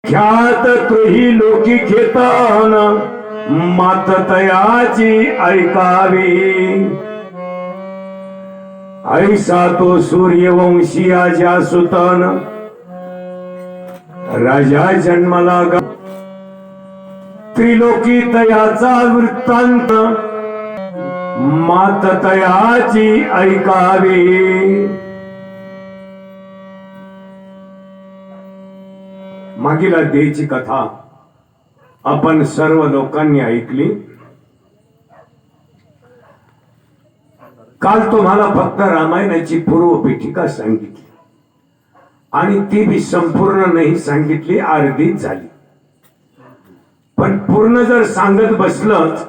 ख्यात तुही लोकी खेतान मात तयाची ऐकावी. ऐसा तो सूर्यवंशीयाच्या सुतान राजा जन्मला गा. त्रिलोकी तयाचा वृत्तांत मात तयाची ऐकावी. मागील अध्यायीची कथा आपण सर्व लोकांनी ऐकली. काल तुम्हाला फक्त रामायणाची पूर्वपीठिका सांगितली आणि ती बी संपूर्ण नाही सांगितली, अर्धीच झाली. पण पूर्ण जर सांगत बसलंच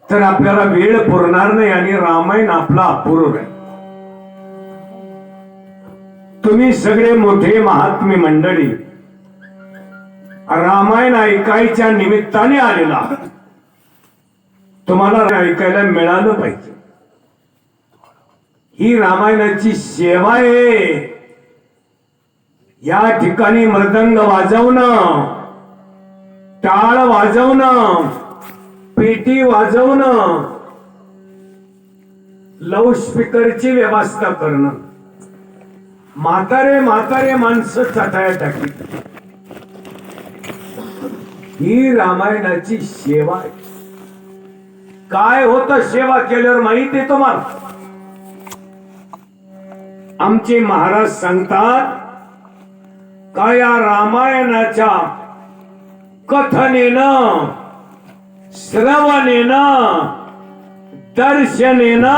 तर आपल्याला वेळ पुरणार नाही आणि रामायण आपला अपूर्ण आहे. तुम्ही सगळे मोठे महात्मे मंडळी रामायण ऐकायच्या निमित्ताने आलेला, तुम्हाला ऐकायला मिळालं पाहिजे. ही रामायणाची सेवा आहे. या ठिकाणी मृदंग वाजवणं, टाळ वाजवणं, पेटी वाजवणं, लाऊडस्पीकरची व्यवस्था करणं, म्हातारे म्हातारे माणसं चटाया टाकी, ही रामायणाची सेवा आहे. काय होतं सेवा केल्यावर माहिती आहे तुम्हाला? आमचे महाराज सांगतात का या रामायणाच्या कथनेनं, श्रवणेनं, दर्शनेनं,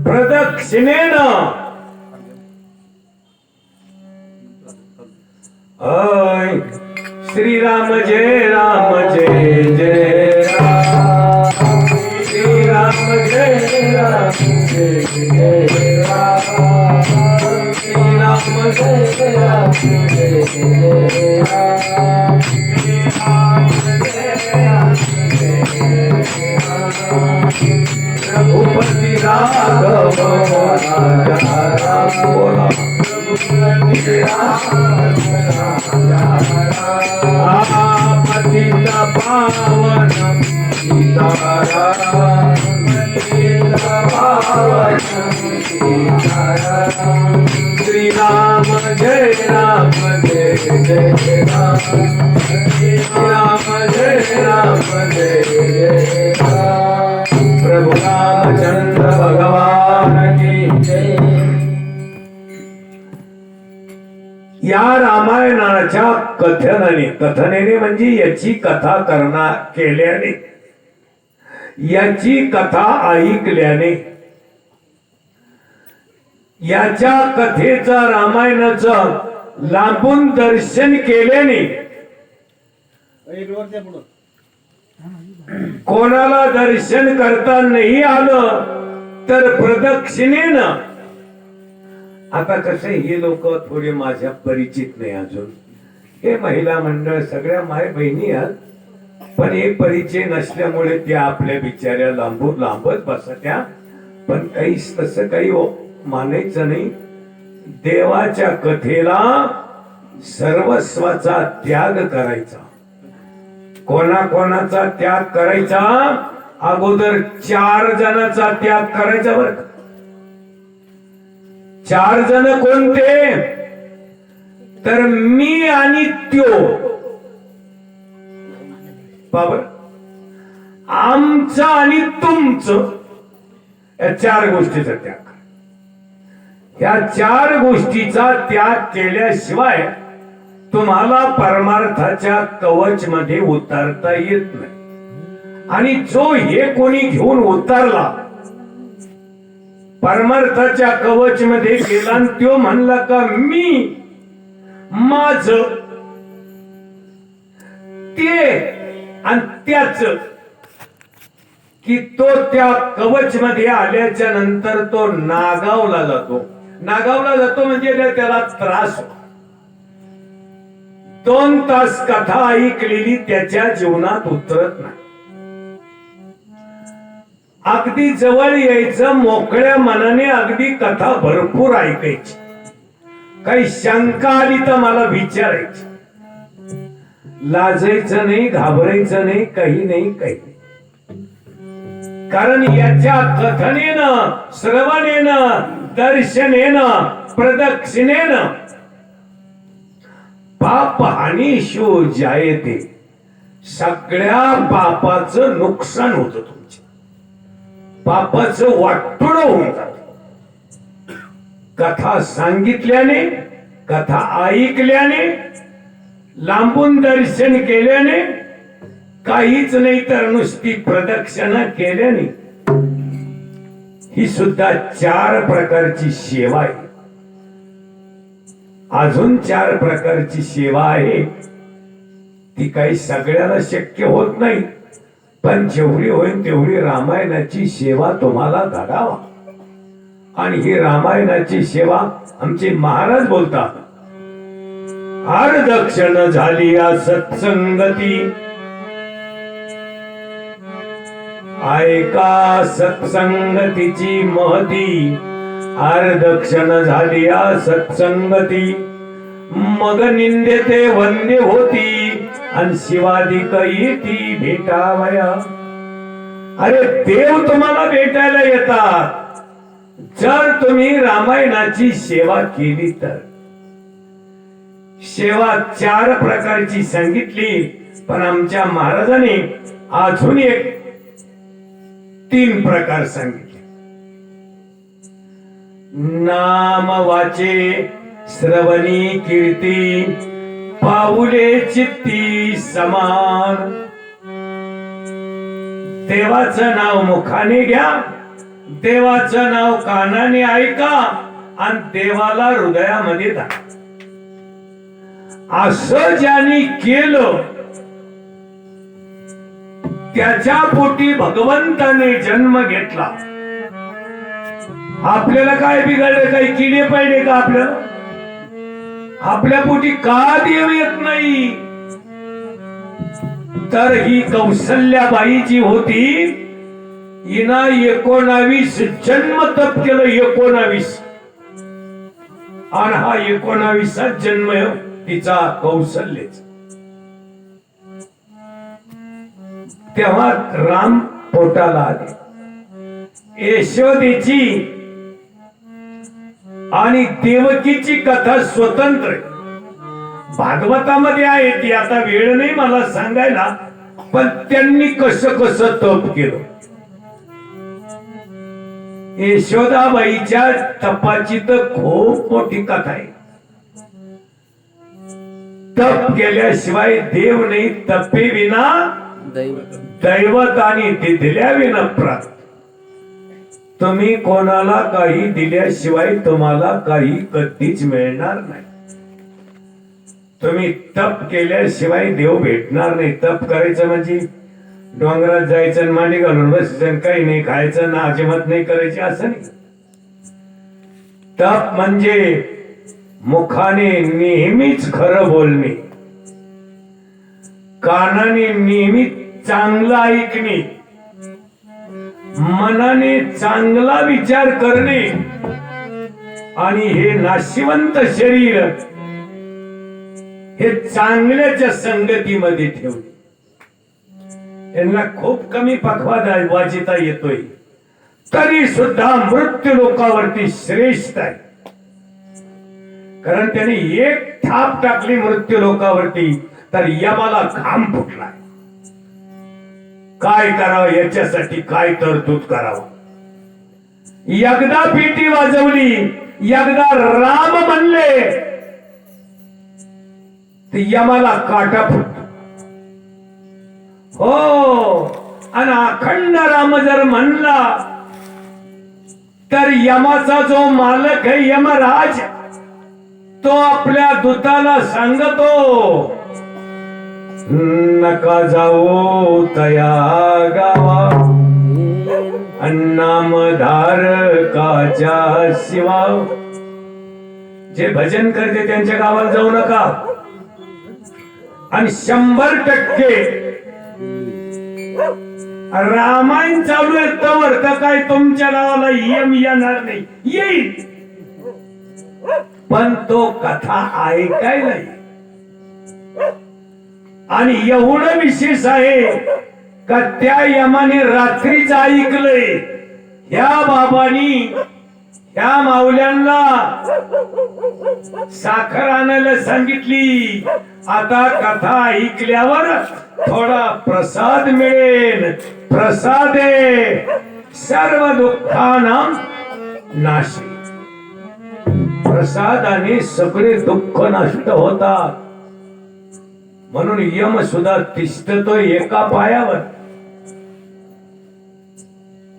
प्रदक्षिणेनं श्रीराम जय राम जय जय राम, श्रीराम जय राम जय जय राम, श्रीराम जय राम जय जय राम, श्रीराम जय राम जय जय राम. रघुपति राघव राजा राम बोला. पतिता पावन सीताराम, पतिता पावन सीताराम, श्री राम जय राम जय जय राम, श्री राम जय राम जय जय राम. प्रभु रामचंद्र भगवान की जय. या रामायणाच्या कथनेने म्हणजे याची कथा केल्याने, याची कथा ऐकल्याने, याच्या कथेचा रामायणाचं लांबून दर्शन केल्याने कोणाला दर्शन करता नाही आलं तर प्रदक्षिणेनं. आता कसं हे लोक थोडे माझ्या परिचित नाही अजून, हे महिला मंडळ सगळ्या माय बहिणी आहेत, पण हे परिचय नसल्यामुळे त्या आपल्या बिचाऱ्या लांबच बसत्या. पण काही तसं काही मानायचं नाही. देवाच्या कथेला सर्वस्वाचा त्याग करायचा. कोणाकोणाचा त्याग करायचा? अगोदर 4 जणांचा त्याग करायचा बरं का. 4 जण कोणते? तर मी आणि त्यो, बाबर आमचं आणि तुमचं, या 4 गोष्टीचा त्याग. या 4 गोष्टीचा त्याग केल्याशिवाय तुम्हाला परमार्थाच्या कवच मध्ये उतरता येत नाही. आणि जो हे कोणी घेऊन उतरला, परमार्थाच्या कवच मध्ये गेला आणि तो म्हणला का मी माझ ते आणि त्याच, की तो त्या कवच मध्ये आल्याच्या नंतर तो नागावला जातो. नागावला जातो म्हणजे त्याला त्रास होतो. 2 तास कथा ऐकलेली त्याच्या जीवनात उतरत नाही. अगदी जवळ यायचं, मोकळ्या मनाने अगदी कथा भरपूर ऐकायची. काही शंका आली तर मला विचारायची. लाजायचं नाही, घाबरायचं नाही, काही नाही, काही नाही. कारण याच्या कथनेनं, श्रवणेनं, दर्शनेनं, प्रदक्षिणेनं पाप हानीशो जायते, सगळ्या पापाचं नुकसान होतं. तुमचे पापाचं वाटोळं होऊन जात. कथा सांगितल्याने, कथा ऐकल्याने, लांबून दर्शन केल्याने, काहीच नाही तर नुसती प्रदक्षिणा केल्याने, ही सुद्धा 4 प्रकारची सेवा आहे. अजून 4 प्रकारची सेवा आहे. ती काही सगळ्याला शक्य होत नाही, पण जेवढी होईल तेवढी रामायणाची सेवा तुम्हाला घडावा. आणि ही रामायणाची सेवा आमचे महाराज बोलतात. हरदक्षण झाली या सत्संगती, ऐका सत्संगतीची महती. हरदक्षण झाली या सत्संगती, मग निंदे ते वंदे होती, आणि शिवाधिक ती भेटावया. अरे देव तुम्हाला भेटायला येतात जर तुम्ही रामायणाची सेवा केली तर. सेवा 4 प्रकारची सांगितली, पण आमच्या महाराजांनी अजून एक 3 प्रकार सांगितले. नाम वाचे, श्रवणी कीर्ती, पाऊले चित्ती समान. देवाचं नाव मुखाने घ्या, देवाचं नाव कानाने ऐका, आणि देवाला हृदयामध्ये टाका. असं ज्यांनी केलं त्याच्या पोटी भगवंताने जन्म घेतला. आपल्याला काय बिघडलं? काही किडे पाहिजे का आपल्याला? आपल्या पोटी का देव येत नाही? तर ही कौसल्याबाई जी होती, हिना 19 जन्म तप केलं. 19 आणि हा 19वा जन्म तिचा कौशल्याचा. तेव्हा राम पोटाला आले. यशोदेची आणि देवकीची कथा स्वतंत्र भागवतामध्ये आहे. ती आता वेळ नाही मला सांगायला, पण त्यांनी कसं कसं तप केलं. यशोदाबाईच्या तपाची तर खूप मोठी कथा आहे. तप केल्याशिवाय देव नाही, तपे विना दैवत, आणि ते दिल्या विना प्राप्त. तुम्ही कोणाला काही दिल्याशिवाय तुम्हाला काही कधीच मिळणार नाही. तुम्ही तप केल्याशिवाय देव भेटणार नाही. तप करायचं म्हणजे डोंगरात जायचं, मांडी घालून बसायचं, काही नाही खायचं ना, अजिबात नाही करायची असं नाही. तप म्हणजे मुखाने नेहमीच खरं बोलणे, कानाने नेहमी चांगलं ऐकणे, मनाने चांगला विचार करणे, आणि हे नाशिवंत शरीर हे चांगल्याच्या संगतीमध्ये ठेवणे. यांना खूप कमी पखवाद वाचिता येतोय, तरी सुद्धा मृत्यू लोकावरती श्रेष्ठ आहे. कारण त्याने एक थाप टाकली मृत्यू लोकावरती तर यमाला घाम फुटला. काय करावं याच्यासाठी काय तरतूद करावं. एकदा पेटी वाजवली, एकदा राम म्हणले, तर यमाला काटा फुटतो. हो, आणि अखंड राम जर म्हणला तर यमाचा जो मालक आहे यमराज, तो आपल्या दूताला सांगतो, नका जाऊ तया गावा, नामधारकाच्या शिवा. जे भजन करते त्यांच्या गावाला जाऊ नका. आणि 100% रामायण चालू आहे तर काय तुमच्या गावाला यम येणार नाही. येईल पण तो कथा ऐकाय नाही. आणि एवढं विशेष आहे का त्या यमाने रात्रीच ऐकलंय. ह्या बाबांनी ह्या माऊल्यांना साखर आणायला सांगितली. आता कथा ऐकल्यावर थोडा प्रसाद मिळेल. प्रसादे सर्व दुःखानां नाशी. प्रसादाने सगळे दुःख नष्ट होतात. म्हणून यम सुद्धा तिष्ठतो एका पायावर.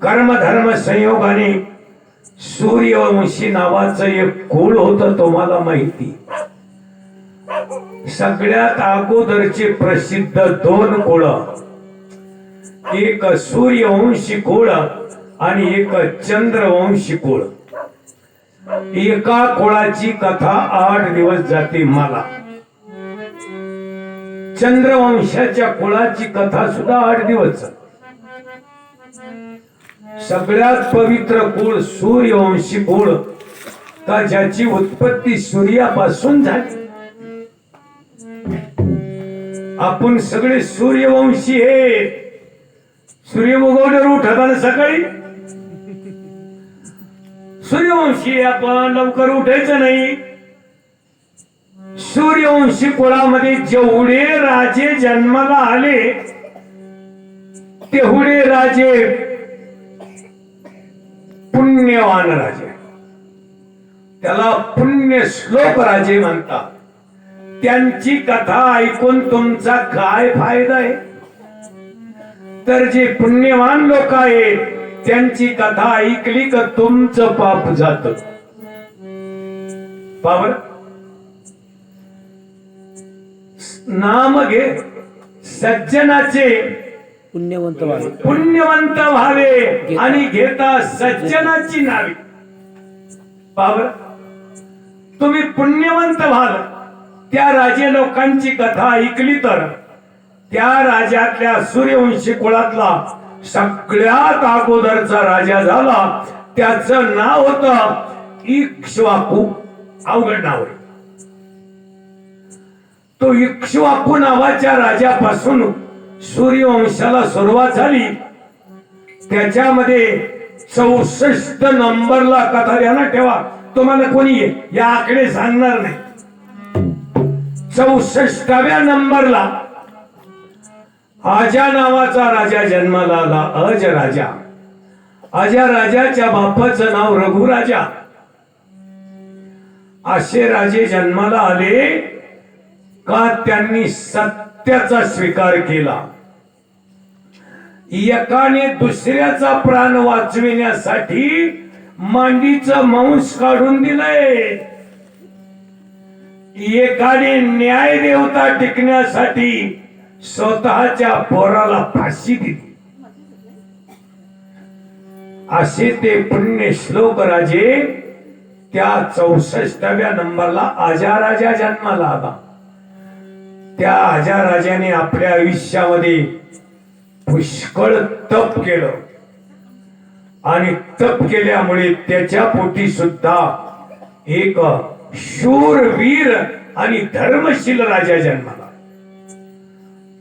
कर्म धर्म संयोगाने सूर्यवंशी नावाचं एक कुळ होतं, तुम्हाला माहिती. सगळ्यात अगोदरचे प्रसिद्ध दोन कुळ, एक सूर्यवंशी कुळ आणि एक चंद्रवंशी कुळ. एका कुळाची कथा 8 दिवस जाते मला. चंद्रवंशाच्या कुळाची कथा सुद्धा 8 दिवस. सगळ्यात पवित्र कुळ सूर्यवंशी कुळ, का ज्याची उत्पत्ती सूर्यापासून झाली. आपण सगळे सूर्यवंशी हे. सूर्य उगवल्यावर उठताना सकाळी सूर्यवंशी. आपण लवकर उठायचं नाही. सूर्यवंशी कुळामध्ये जेवढे राजे जन्माला आले तेवढे राजे पुण्यवान राजे. त्याला पुण्य श्लोक राजे म्हणतात. त्यांची कथा ऐकून तुमचा काय फायदा आहे. तर जे पुण्यवान लोक आहेत त्यांची कथा ऐकली का तुमचं पाप जात. पावर नाम घे सज्जनाचे पुण्यवंत व्हावे आणि घेता सज्जनाची नावे. पावर तुम्ही पुण्यवंत व्हाल. त्या राजे लोकांची कथा ऐकली तर त्या राजातल्या सूर्यवंशी कुळातला सगळ्यात अगोदरचा राजा झाला. त्याचं नाव होतं इक्ष्वाकू. अवघड नाव आहे. तो इक्ष्वाकू नावाच्या राजापासून सूर्यवंशाला सुरुवात झाली. त्याच्यामध्ये 64 नंबरला कथा ध्यानात ठेवा. तुम्हाला कोणी या आकडे सांगणार नाही. 64व्या नंबरला आजा नावाचा राजा जन्माला आला. अज राजा. अजा राजाच्या बापाचं नाव रघुराजा. असे राजे जन्माला आले का त्यांनी सत्याचा स्वीकार केला. एकाने दुसऱ्याचा प्राण वाचविण्यासाठी मांडीचं मांस काढून दिलंय. एकाने न्याय देवता टिकण्यासाठी स्वतःच्या पोराला फाशी दिली. असे ते पुण्य श्लोक राजे. त्या 64व्या नंबरला आजा राजा जन्माला आला. त्या आजा राजाने आपल्या आयुष्यामध्ये पुष्कळ तप केलं आणि तप केल्यामुळे त्याच्या पोटी सुद्धा एक शूरवीर आणि धर्मशील राजा जन्माला.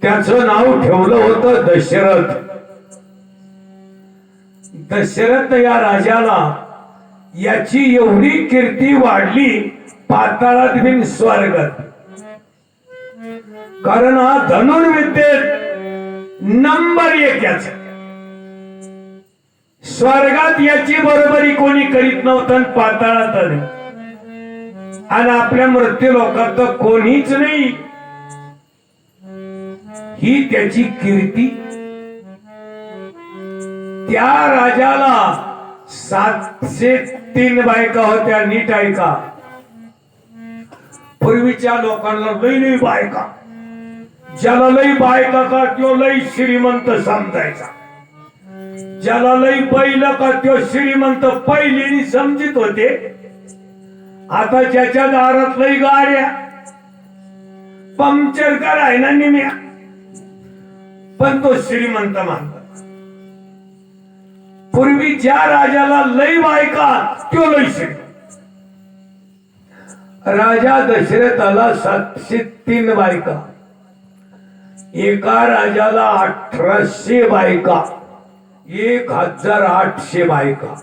त्याचं नाव ठेवलं होतं दशरथ. दशरथ या राजाला याची एवढी कीर्ती वाढली पाताळात बिन स्वर्गात. कारण हा धनुर्विद्येत नंबर 1 याचा. स्वर्गात याची बरोबरी कोणी करीत नव्हतं, पाताळात आणि आपल्या मृत्यू लोकात तर कोणीच नाही. ही त्याची कीर्ती. त्या राजाला 703 बायका होत्या. नीट ऐका. पूर्वीच्या लोकांना लई बायका. ज्याला लई बायका का तो लई श्रीमंत समजायचा. ज्याला लई बैल का तो श्रीमंत पहिलीने समजित होते. आता ज्याच्या दारात लई गाड्या पंक्चर कराय ना निम्या पण तो श्रीमंत मानतात. पूर्वी ज्या राजाला लई बायका तो लई श्रीमंत. राजा दशरथाला 703 बायका, एका राजाला 1800 बायका, 1800 बायका.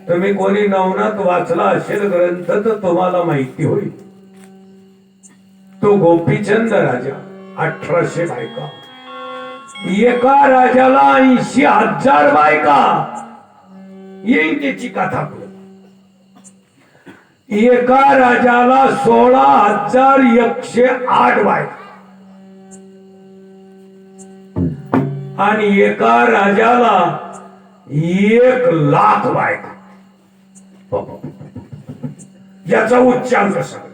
तुम्ही कोणी नवनाथ वाचला असेल ग्रंथ तर तुम्हाला माहिती होईल. तो गोपीचंद राजा, 1800 बायका. एका राजाला 80,000 बायका. येईल त्याची कथा. एका राजाला 16,108 बायका आणि एका राजाला 1,00,000 बायका. याचा उच्चांक सांगा.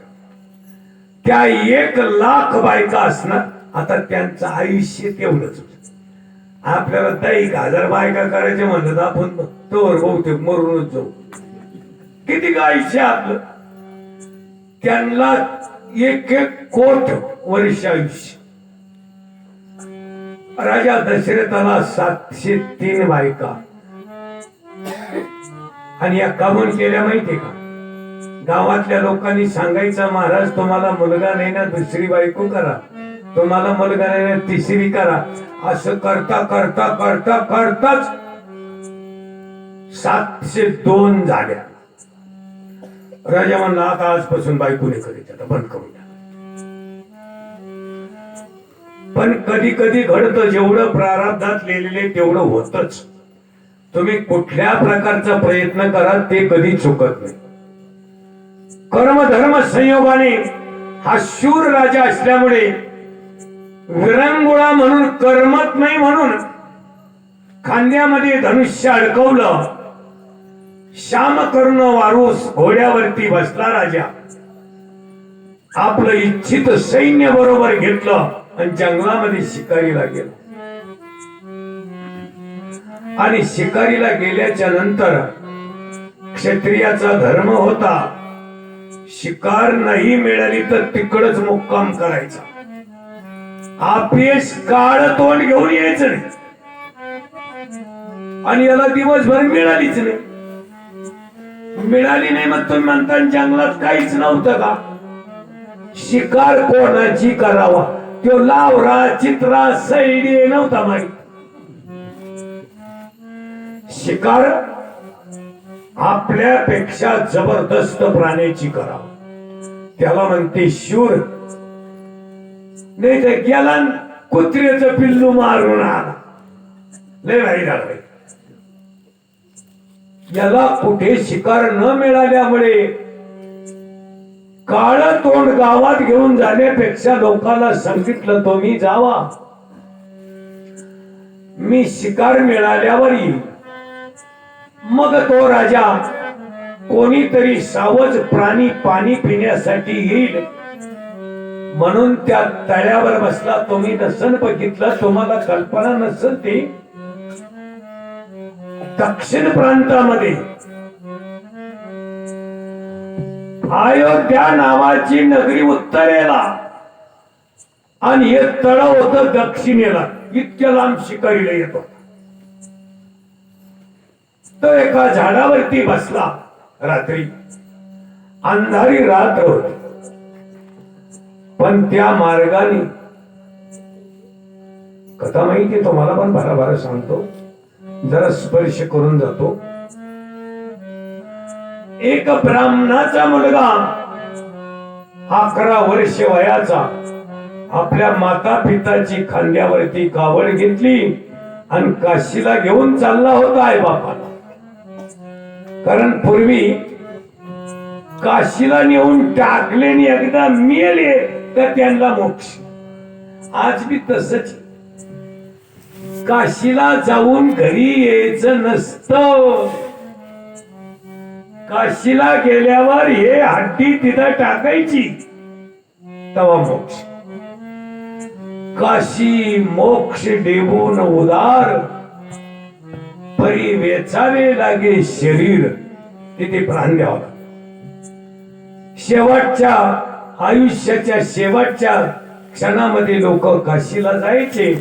त्या 1,00,000 बायका असणार. आता त्यांचं आयुष्य तेवढंच. आपल्याला 1,000 बायका करायचे म्हणतात आपण तोवर बहुतेक मरूनच जाऊ. किती आयुष्य आपलं. त्यांना 1 कोट वर्ष आयुष्य. राजा दशरथाला 703 बायका. आणि या कामून केल्या माहितीये का? गावातल्या लोकांनी सांगायचं, महाराज तुम्हाला मुलगा नाही ना दुसरी बायको करा, तुम्हाला मुलगा नाही ना तिसरी करा. असं करता करता करता करताच 702 झाल्या. राजा म्हणला आता आजपासून बायको नाही करायची, आता बंद करून द्या. पण कधी कधी घडतं, जेवढं प्रारब्धात लिहिलेले तेवढं होतच. तुम्ही कुठल्या प्रकारचा प्रयत्न करा ते कधी चुकत नाही. कर्मधर्म संयोगाने हा शूर राजा असल्यामुळे विरंगुळा म्हणून करमत नाही म्हणून खांद्यामध्ये धनुष्य अडकवलं. श्यामकर्ण वारूस घोड्यावरती बसला राजा. आपलं इच्छित सैन्य बरोबर घेतलं आणि जंगलामध्ये शिकारीला गेला. आणि शिकारीला गेल्याच्या नंतर क्षत्रियाचा धर्म होता, शिकार नाही मिळाली तर तिकडच मुक्काम करायचा. अपयश काळ तोंड घेऊन यायचं नाही. आणि याला दिवसभर मिळालीच नाही. मिळाली नाही मग तुम्ही म्हणता जंगलात काहीच नव्हतं का? शिकार कोणाची करावा तो लावरा चित्रा सैडी नव्हता माहित. शिकार आपल्यापेक्षा जबरदस्त प्राण्याची करावा त्याला म्हणते शूर. नाही तर गेला कुत्र्याचं पिल्लू मारून आला, लय भारी झालं. याला कुठे शिकार न मिळाल्यामुळे काळ तोंड गावात घेऊन जाण्यापेक्षा लोकांना सांगितलं तुम्ही जावा, मी शिकार मिळाल्यावर येईल. मग तो राजा कोणीतरी सावज प्राणी पाणी पिण्यासाठी येईल म्हणून त्या तळ्यावर बसला. तुम्ही नसन बघितलं, तुम्हाला कल्पना नसेल, ते दक्षिण प्रांतामध्ये अयोध्या नावाची नगरी उत्तरेला आणि हे तळं होतं दक्षिणेला. इतक्या लांब शिकारीला येत होता. तो एका झाडावरती बसला. रात्री अंधारी रात्र होती. पण त्या मार्गाने कथा माहिती तुम्हाला पण भराभरा सांगतो, जरा स्पर्श करून जातो. एक ब्राह्मणाचा मुलगा 11 वर्ष वयाचा आपल्या माता पिताची खांद्यावरती कावड घेतली आणि काशीला घेऊन चालला होता आई बापाला. कारण पूर्वी काशीला नेऊन टाकले आणि एकदा मेले तर त्यांना मोक्ष. आज बी तसंच. काशीला जाऊन घरी यायचं नसतं. काशीला गेल्यावर हे हड्डी तिथं टाकायची तवा मोक्ष. काशी मोक्ष देऊन उदार परी वेचावे लागे शरीर, तिथे प्राण द्यावा. शेवटच्या आयुष्याच्या शेवटच्या क्षणामध्ये लोक काशीला जायचे.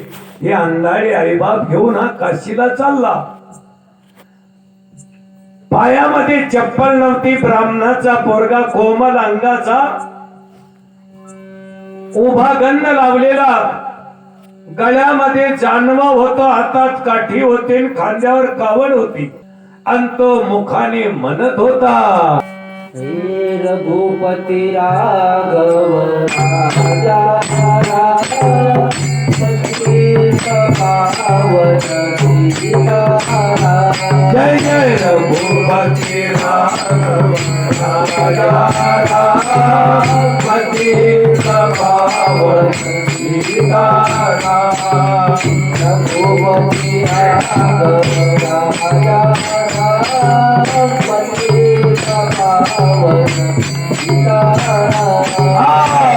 हे अंधारे आईबाप घेऊन हा काशीला चालला. पायामध्ये चप्पल नव्हती, ब्राह्मणाचा पोरगा कोमल अंगाचा, उभा गंध लावलेला, गळ्यामध्ये जानवा होतो, हातात काठी होते, खांद्यावर कावड होती, आणि तो मुखाने म्हणत होता, हे रघुपती राघव राजा राम, पतित पावन सीताराम. जय जय रघुपती राघव राजा राम, पतित पावन सीताराम. रघुपती राघव राजा राम, पतित पावन सीताराम.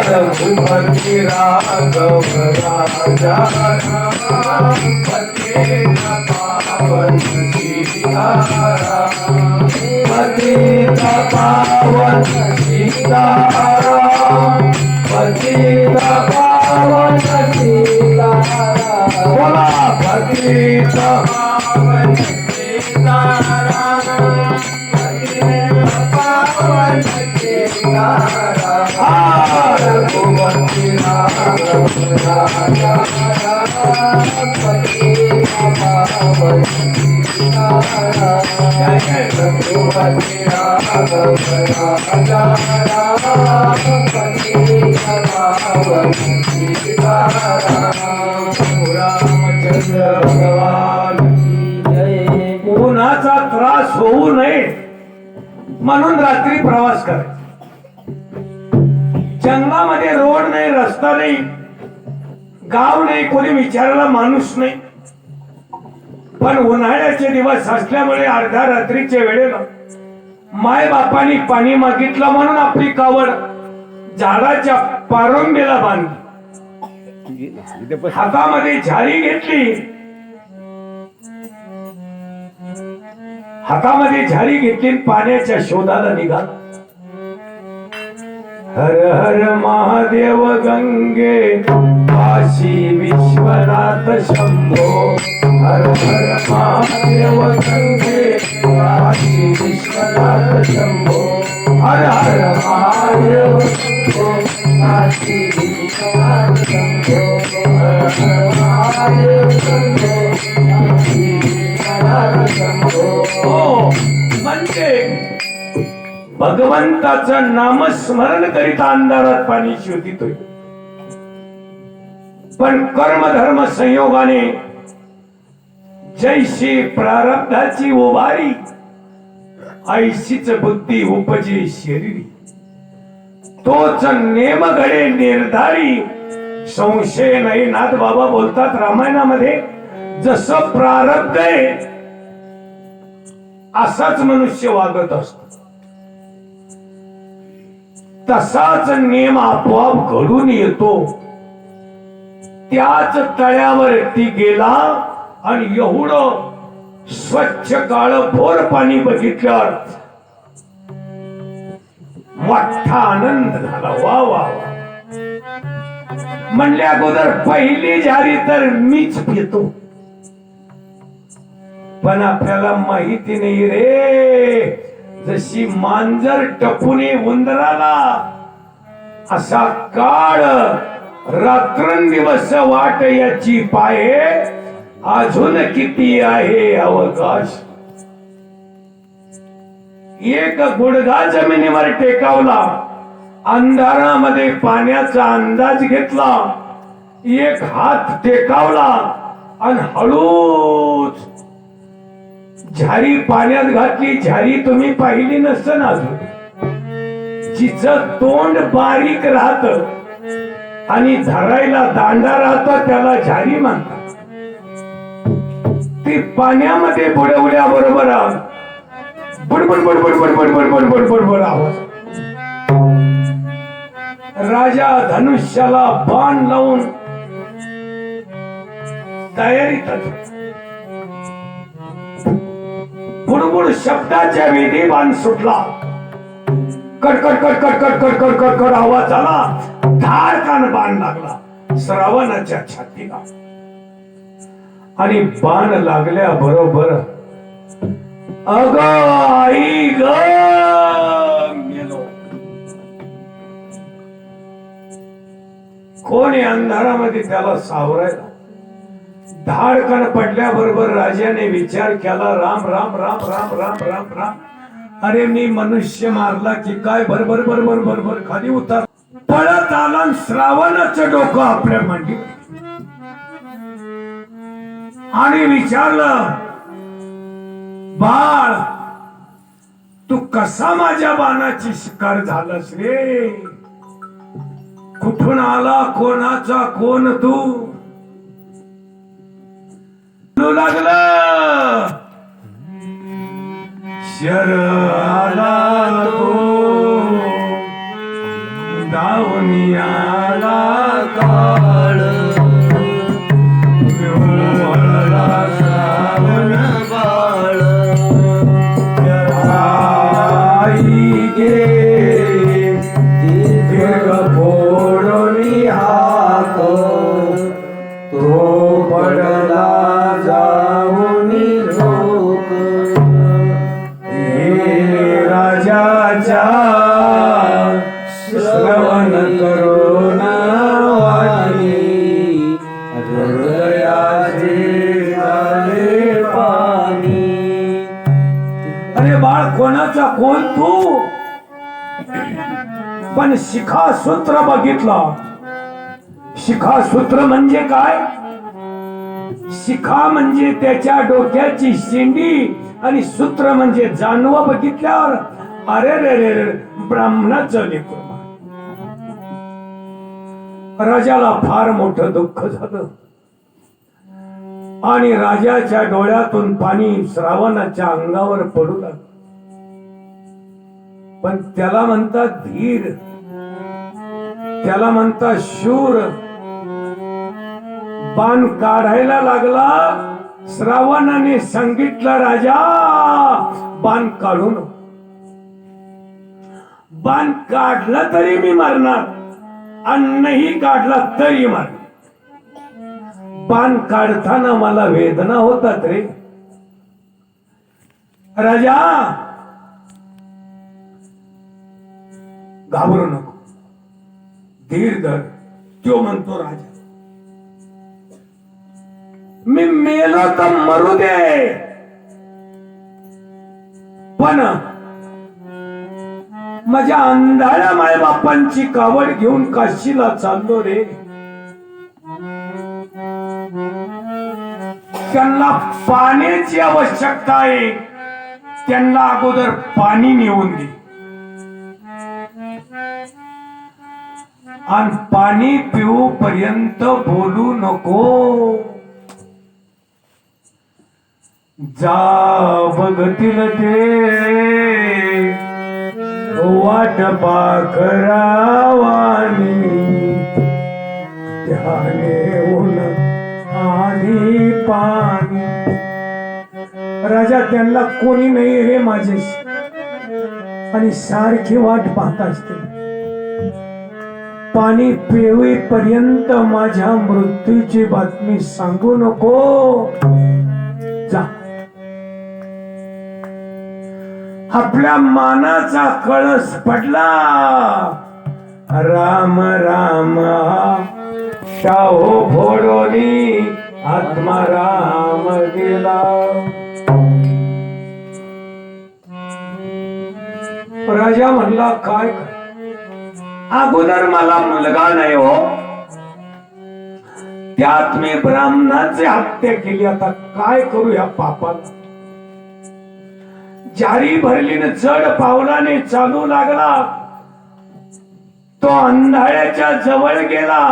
रघुपती राघव राजा राम, पतित पावन सीताराम. पतित पावन सीताराम, पतित पावन सीताराम. बोला पतित पावन सीताराम, पतित पावन सीताराम. रघुपती राघव राजा राम, पतित पावन सीताराम. रघुपती राघव राजा राम, पतित पावन सीताराम. रामचंद्र भगवान जय. उन्हाचा त्रास होऊ नये म्हणून रात्री प्रवास करायचा. जंगलामध्ये रोड नाही, रस्ता नाही, गाव नाही, कोणी विचारायला माणूस नाही. पण उन्हाळ्याचे दिवस असल्यामुळे अर्ध्या रात्रीच्या वेळेला माय बापानी पाणी मागितलं म्हणून आपली कावड झाडाच्या पारंबीला बांधली, हातामध्ये झारी घेतली, हातामध्ये झारी घेतली, पाण्याच्या शोधाला निघाला. हर हर महादेव गंगे काशी विश्वनाथ शंभो. हर हर महादेव गंगे काशी विश्वनाथ शंभो. हर हर महादेव शंभो काशी विश्वनाथ शंभो. हर हर महादेव शंभो काशी विश्वनाथ शंभो. हो म्हणजे भगवंताचं नामस्मरण करीत अंधारात पाणी शोधितोय. पण कर्मधर्म संयोगाने जैशी प्रारब्धाची उभारी, ऐशीच बुद्धी उपजे शरीरी. तोच नेम घडे निर्धारी, संशय नाही. नाथ बाबा बोलतात रामायणामध्ये, जसं प्रारब्ध आहे असाच मनुष्य वागत असतो, तसाच नियम आपोआप घडून येतो. त्याच तळ्यावर ती गेला आणि एवढं स्वच्छ काळभोर पाणी बघितल्यावर मोठा आनंद झाला. वा वा वा म्हणले, अगोदर पहिली झारी तर मीच पितो, पण आपल्याला माहिती नाही रे, जशी मांजर टपुने उंदराला, असा काळ रात्रंदिवस वाट याची पाये, अजून किती आहे अवकाश. एक गुडघा जमिनीवर टेकावला, अंधारामध्ये पाण्याचा अंदाज घेतला, एक हात टेकावला आणि हळूच झारी पाण्यात घातली. झारी तुम्ही पाहिली नसतं अजून, जिचं तोंड बारीक राहत आणि धरायला दांडा राहतो त्याला झारी म्हणतात. ती पाण्यामध्ये बुडवल्या बरोबर बडबड बडबड बडबड बडबड बडबड बड आवाज. राजा धनुष्याला बाण लावून तयारीत, बुडबुड शब्दाच्या वेदी बाण सुटला. कडकड कडकड कडकड कडकड कड आवाज झाला. धारकान बाण लागला श्रावणाच्या छातीला, आणि बाण लागल्या बरोबर अग आई ग मेलो. कोण या अंधारामध्ये त्याला सावरायला? धाडकन पडल्याबरोबर राजाने विचार केला, राम राम राम राम राम राम राम. अरे मी मनुष्य मारला की काय? बरोबर बरोबर बरोबर खाली उतर. पळत आला आणि श्रावणाचं डोकं आपल्या मांडी आणि विचारलं, बाळ तू कसा माझ्या बाणाची शिकार झालास रे? कुठून आला? कोणाचा कोण तू? लागलं शर आला तो दावणी आला काळ वळला श्रावण बाळ. आई गे दीर्घ फोडणी हात तो पडला जाऊनी लोक. हे राजाच्या श्रवण करून वाणी हृदयाचे झाले पाणी. अरे बाळ कोणाचा कोण तू? पण शिखासूत्र बघितलं. शिखासूत्र म्हणजे काय? शिखा म्हणजे त्याच्या डोक्याची शेंडी आणि सूत्र म्हणजे जानव. बघितल्यावर अरे रे रे रे ब्राह्मणाचं लेकरं. राजाला फार मोठं दुःख झालं आणि राजाच्या डोळ्यातून पाणी श्रावणाच्या अंगावर पडू लागलं. पण त्याला म्हणतात धीर, त्याला म्हणतात शूर. बाण काढायला लागला. श्रावणाने सांगितलं, राजा बाण काढून. बाण काढला तरी मी मारणार आणि नाही काढला तरी मारणार. बाण काढताना मला वेदना होतात रे राजा. घाबरू नको, धीर धर. तो म्हणतो, राजा मी मेलो तर मरू दे, पण माझ्या अंधाळ्या मायबापांची कावड घेऊन काशीला चाललो रे. त्यांना पाण्याची आवश्यकता आहे. त्यांना अगोदर पाणी नेऊन दे आणि पाणी पिऊ पर्यंत बोलू नको. जा बघतील ते वाट पाखरावानी त्याने ऊन आणि पाणी. राजा त्यांना कोणी नाही रे माझ्याशी आणि सारखी वाट पाहत असते. पाणी पिवेपर्यंत माझ्या मृत्यूची बातमी सांगू नको. जा. आपल्या मानाचा कळस पडला. राम राम शाहो फोडोनी आत्मा राम गेला. राजा म्हणला, काय अगोदर मला मुलगा नाही हो, त्यात मी ब्राह्मणाची हत्या केली. आता काय करू या पापाला? जारी भरली न जड पावलाने चालू लागला. तो अंधाळ्याच्या जवळ गेला.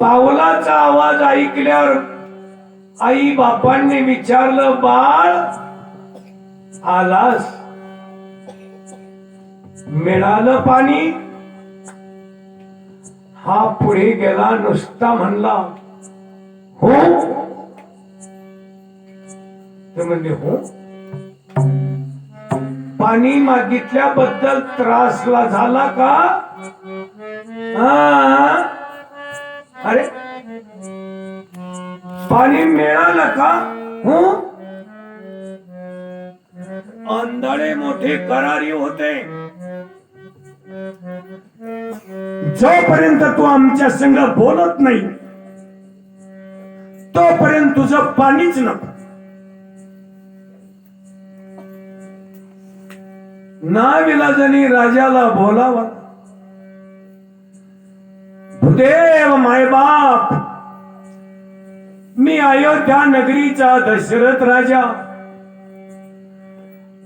पावलाचा आवाज ऐकल्यावर आई बापांनी विचारलं, बाळ आलास? मिळालं पाणी? हा पुढे गेला. नुसता म्हणला हो. ते म्हणले हो. पाणी मागितल्याबद्दल त्रासला झाला का? अरे पाणी मिळालं का? हो. आंधळे मोठे करारी होते. जोपर्यंत तू आमच्या संग बोलत नाही तोपर्यंत तुझं पाणीच नको. नाविलाजाने राजाला बोलावा. भूदेव मायबाप, मी अयोध्या नगरीचा दशरथ राजा,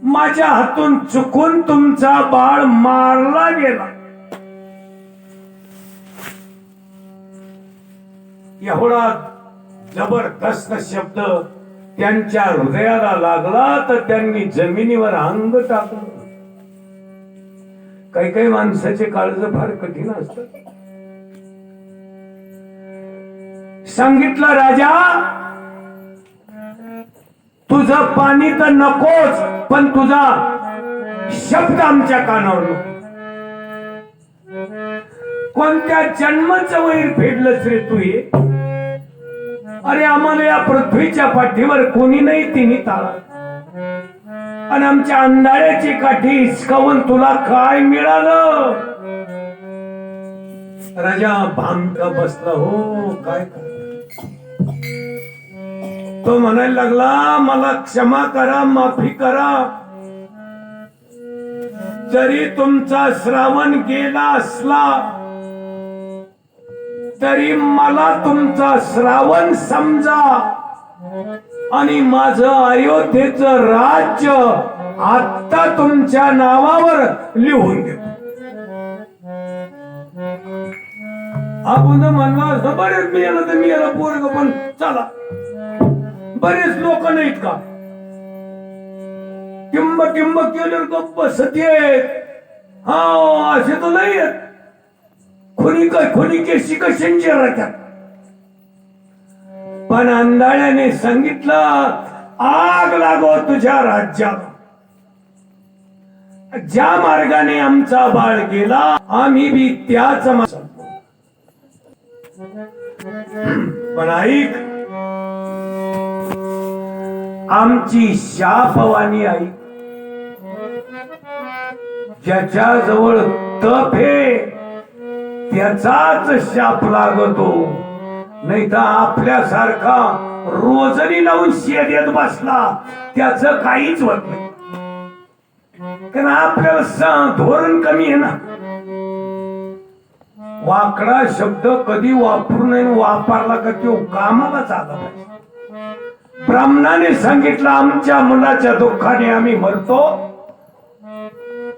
माझ्या हातून चुकून तुमचा बाळ मारला गेला. एवढा जबरदस्त शब्द त्यांच्या हृदयाला लागला तर त्यांनी जमिनीवर अंग टाकलं. काही काही माणसाचे काळज फार कठीण असतं. सांगितलं राजा, तुझं पाणी तर नकोच, पण तुझा शब्द आमच्या कानावर नको. कोणत्या जन्माचं वैर फेडलंच रे तू हे? अरे आम्हाला या पृथ्वीच्या पाठीवर कोणी नाही तिने ताळा, आणि आमच्या अंधाळ्याची काठी हिसकावून तुला काय मिळालं? राजा भांग बसला. हो काय तो म्हणायला लागला, मला क्षमा करा, माफी करा. जरी तुमचा श्रावण गेला असला तरी मला तुमचा श्रावण समजा आणि माझं अयोध्येचं राज्य आता तुमच्या नावावर लिहून देतो. आपण म्हणला असं बरेच मी याला तर मी याला पोरग, पण चला बरेच लोक नाहीत का टिंब टिंब केल्यावर गप्प बसत येत. हा असे तर नाही येत. खुनी काय खुनी केशी कशांचे राहतात. पण अंधाळ्याने सांगितलं, आग लागो तुझ्या राज्यात. ज्या मार्गाने आमचा बाळ गेला आम्ही बी त्याच पण ऐक, आमची शापवाणी आई, ज्याच्या जवळ तप आहे त्याचाच शाप लागतो. नाही तर आपल्यासारखा रोजनी लावून शेदेत बसला त्याच काहीच होत नाही. कारण आपल्याला धोरण कमी आहे ना. वाकडा शब्द कधी वापरू नये, वापरला का तो कामाला चालला पाहिजे. ब्राह्मणाने सांगितलं, आमच्या मुलाच्या दुःखाने आम्ही मरतो,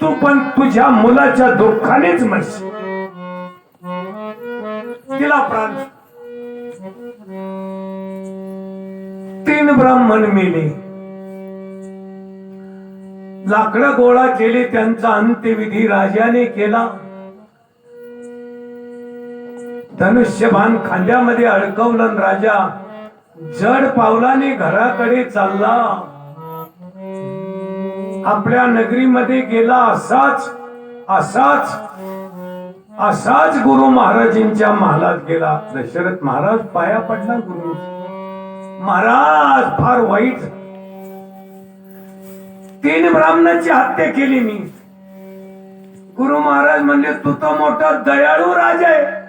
तू पण तुझ्या मुलाच्या दुःखानेच मरशील. तिला प्राण. 3 ब्राह्मण मेले. लाकडं गोळा केले, त्यांचा अंत्यविधी राजाने केला. धनुष्यबाण खांद्यामध्ये अडकवलं. राजा जड पावलाने घराकडे चालला. आपल्या नगरीमध्ये गेला. असाच गुरु महाराजांच्या महालात गेला. दशरथ महाराज पाया पडला. गुरु महाराज फार वाईट, 3 ब्राह्मणांची हत्या केली मी. गुरु महाराज म्हणले, तू तो मोठा दयाळू राजा आहे.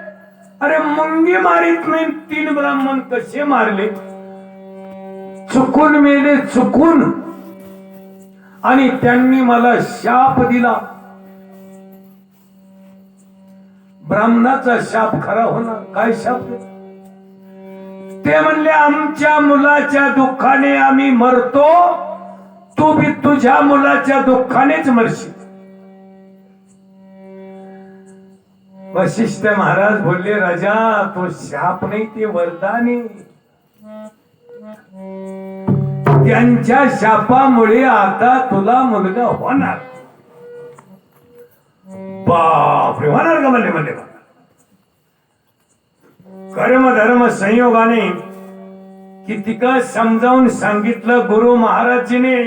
अरे मुंगी मारित नाही, 3 ब्राह्मण कसे मारले? चुकून मेले, चुकून. आणि त्यांनी मला शाप दिला. ब्राह्मणाचा शाप खरा होणार. काय शाप? ते म्हणले, आमच्या मुलाच्या दुःखाने आम्ही मरतो, तू बी तुझ्या मुलाच्या दुःखानेच मरशील. वशिष्ठ महाराज बोलले, राजा तो शाप नाही, ते वरदान आहे. त्यांच्या शापामुळे आता तुला मुलगा होणार. बापरे, होणार का? म्हणले कर्म धर्म संयोगाने कितीक समजावून सांगितलं गुरु महाराजीने.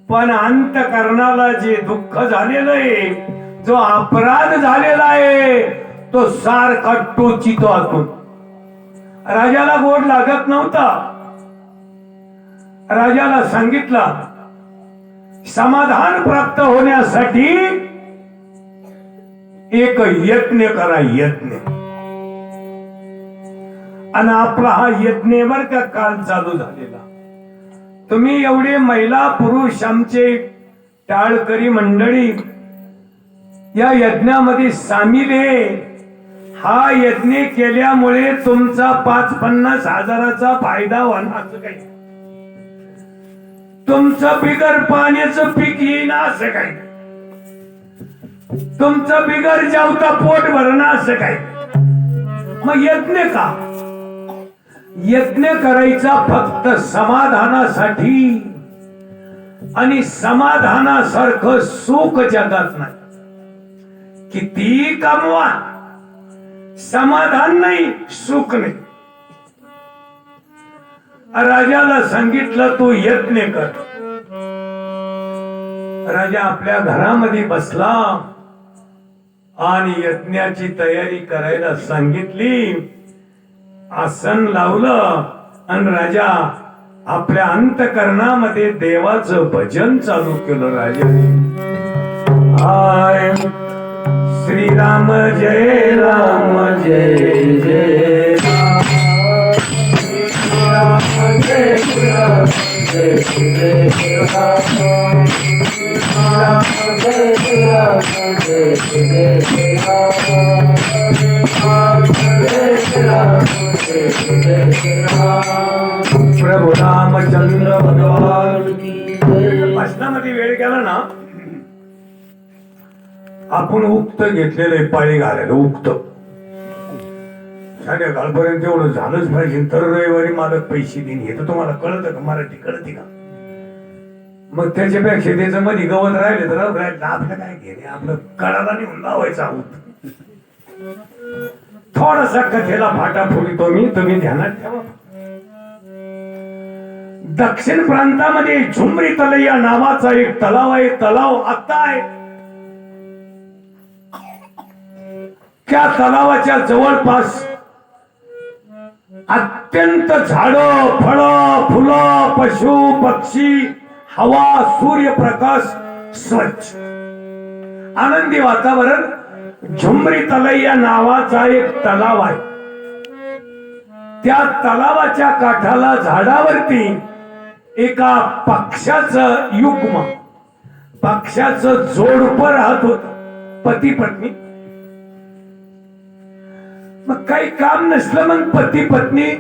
पण अंतकरणाला जे दुःख झालेलं आहे, जो अपराध झालेला आहे, तो सारखा टोचितो आतून. राजाला गोड लागत नव्हता. राजाला सांगितलं, समाधान प्राप्त होण्यासाठी एक यज्ञ करा, यज्ञ. आणि आपला हा यज्ञेवर का काल चालू झालेला. तुम्ही एवढे महिला पुरुष आमचे टाळकरी मंडळी या यज्ञामध्ये सामील आहे. हा यज्ञ केल्यामुळे तुमचा 5-50 हजाराचा फायदा होणार असं काही, तुमचं बिगर पाण्याचं पीक येईना असं काही, तुमचं बिगर जेवता पोट भरणं असं काही. मग यज्ञ का? यज्ञ करायचा फक्त समाधानासाठी, आणि समाधानासारखं सुख जगात नाही. किती कमवा, समाधान नाही, सुख नाही. राजाला सांगितलं तू यज्ञ कर. राजा आपल्या घरामध्ये बसला आणि यज्ञाची तयारी करायला सांगितली. आसन लावलं आणि राजा आपल्या अंतकरणामध्ये देवाचं भजन चालू केलं. राजाने आय श्रीराम जय राम जय जय राम जय राम जय जय राम जय राम जय जय राम जय राम जय जय राम. प्रभू रामचंद्र भगवान की जय. भाषणामध्ये वेळ गेला ना, आपण उक्त घेतलेलं पाळी घालायला. उक्त साध्या कालपर्यंत एवढं झालंच पाहिजे, तर रविवारी मालक पैसे देईन. हे तर तुम्हाला कळतं का? मराठी कळते का? मग त्याच्यापेक्षा त्याचं मध्ये गवत राहिले तर राहिलं, आपलं काय घेणे, आपलं कडाला नेऊन लावायचं आहोत. थोडासा कथेला फाटा फोडितो मी, तुम्ही ध्यानात ठेवा. दक्षिण प्रांतामध्ये झुमरी तलैया नावाचा एक तलाव आहे. तलाव आता आहे. त्या तलावाच्या जवळपास अत्यंत झाडं, फळं, फुलं, पशु पक्षी, हवा, सूर्यप्रकाश, स्वच्छ आनंदी वातावरण. झुमरी तलैया नावाचा एक तलाव आहे. त्या तलावाच्या काठाला झाडावरती एका पक्षाचं युग्म, पक्षाचं जोडपं राहत होत, पती पत्नी. मग काही काम नसलं मग पती पत्नी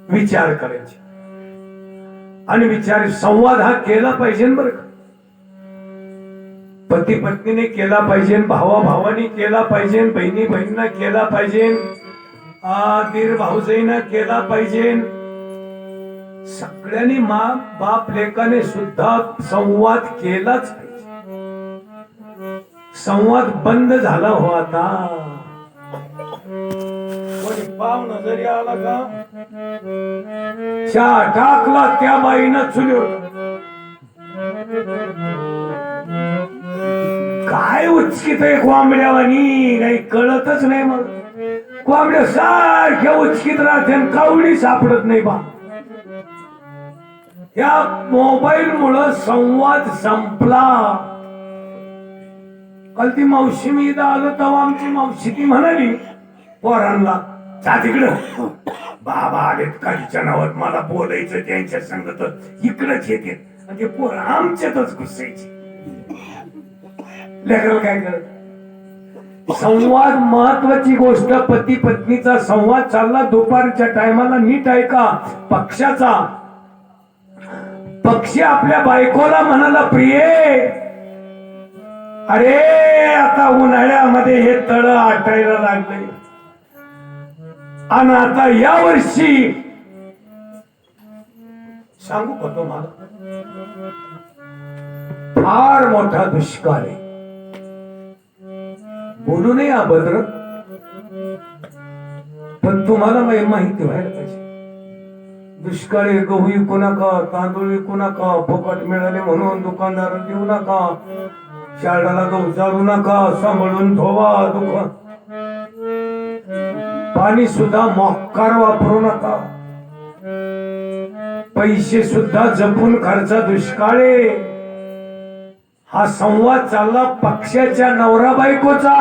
विचार करायचे, आणि विचार संवाद हा केला पाहिजे बरं का. पती पत्नीने केला पाहिजे, भावा भावानी केला पाहिजे, बहिणी बहिणींना केला पाहिजे, दीर भाऊजाईना केला पाहिजे. सगळ्यांनी माँ बाप लेकाने सुद्धा संवाद केलाच पाहिजे. संवाद बंद झाला हो आता. कोणी पाहुणा जरी आला का, चहा टाकला त्या बाईनं चुलीवर, काय उचकीत आहे कोंबड्यावानी, काही कळतच नाही. मग कोंबड्या सारख्या उचकीत राहते, कावडी सापडत नाही बा. या मोबाईल मुळे संवाद संपला. काल ती मावशी मी इथं आलो तेव्हा आमची मावशी ती म्हणाली पोरांना, जा तिकडं, बाबा आलेत कालीच्या नावात, मला बोलायचं त्यांच्या संगत, इकडंच येते. आणि ते पोर आमच्यातच घुसायचे. लेकराला काय करत? संवाद महत्वाची गोष्ट. पती पत्नीचा संवाद चालला दुपारच्या टायमाला. नीट ऐका. पक्षाचा पक्षी आपल्या बायकोला म्हणाला, प्रिये, अरे आता उन्हाळ्यामध्ये हे तळ आटायला लागले, आणि आता या वर्षी सांगू का तुम्हाला, फार मोठा दुष्काळ आहे. बोलू नये अभद्र, पण तुम्हाला माहिती व्हायला पाहिजे. दुष्काळ आहे. गहू विकू नका, तांदूळ विकू नका, फुकट मिळाले म्हणून दुकानदार देऊ नका, शाळाला गहू चालू नका, सांभाळून धोवा. पाणी सुद्धा मोक्कार वापरू नका. पैसे सुद्धा जपून खर्चा दुष्काळे. हा संवाद चालला पक्षाच्या नवरा बायकोचा.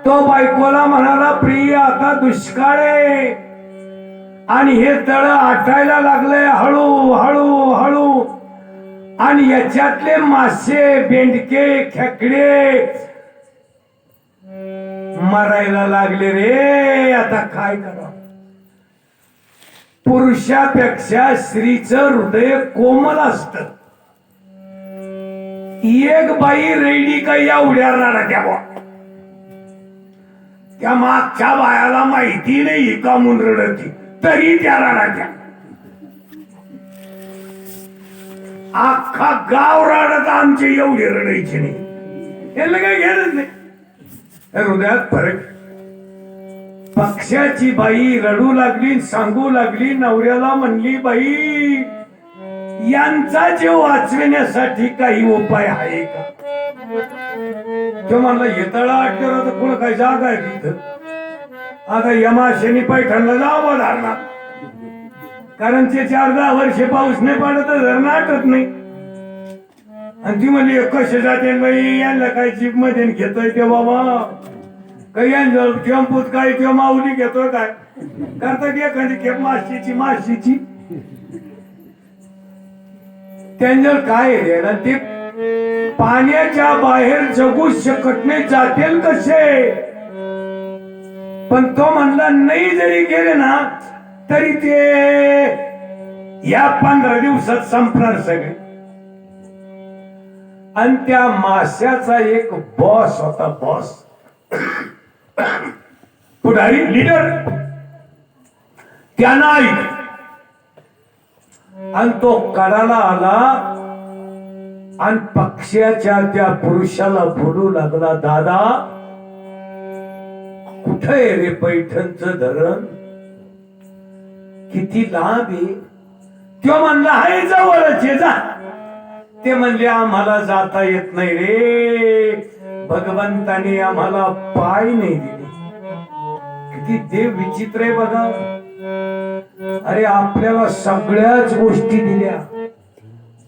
तो बायकोला म्हणाला प्रिय आता दुष्काळे, आणि हे तळ आटायला लागले हळू हळू हळू, आणि याच्यातले मासे बेंडके खेकडे मरायला लागले रे. आता काय करा. पुरुषापेक्षा स्त्रीचं हृदय कोमल असत. एक बाई रेडी का एवढ्या राहत्या बा, त्या मागच्या बायाला माहिती नाही का म्हणून रडती, तरी त्या राहत्या. अख्खा गाव रडत आमचे एवढे रडायचे नाही. याला काही घेणच नाही. हृदयात फरक. पक्षाची बाई रडू लागली, सांगू लागली, नवऱ्याला म्हणली बाई यांचा जीव वाचविण्यासाठी काही उपाय आहे का. तो म्हणला येतळा आटल्यावर तर पुढे काही जागा आहे तिथं. आता यमा शनी पैठणला जावं धरणार, कारण ते 4-10 वर्षे पाऊस नाही पडत तर धरणं आटत नाही. आणि ती म्हणली कसे जाते बाई, यांना काय जीप मध्ये घेतोय ते बाबा, काही टेम्पूत काय किंवा माऊली घेतोय काय करतात एखादी खेप माशीची. त्यांच्यावर काय आहे ना, ते पाण्याच्या बाहेर जगू शकत नाही, जातील कसे. पण तो म्हणला नाही जरी गेले ना तरी ते या 15 दिवसात संपणार सगळे. आणि त्या माश्याचा एक बॉस होता, बॉस पुढारी लीडर, त्यांना ऐक. आणि तो कडाला आला आणि पक्षाच्या त्या पुरुषाला बोलू लागला, दादा कुठे रे पैठणचं धरण, किती लांब आहे. तो म्हणला आहे जवळच आहे, जा. ते म्हणले आम्हाला जाता येत नाही रे, भगवंताने आम्हाला पाय नाही दिले. किती देव विचित्र आहे बघा. अरे आपल्याला सगळ्याच गोष्टी दिल्या,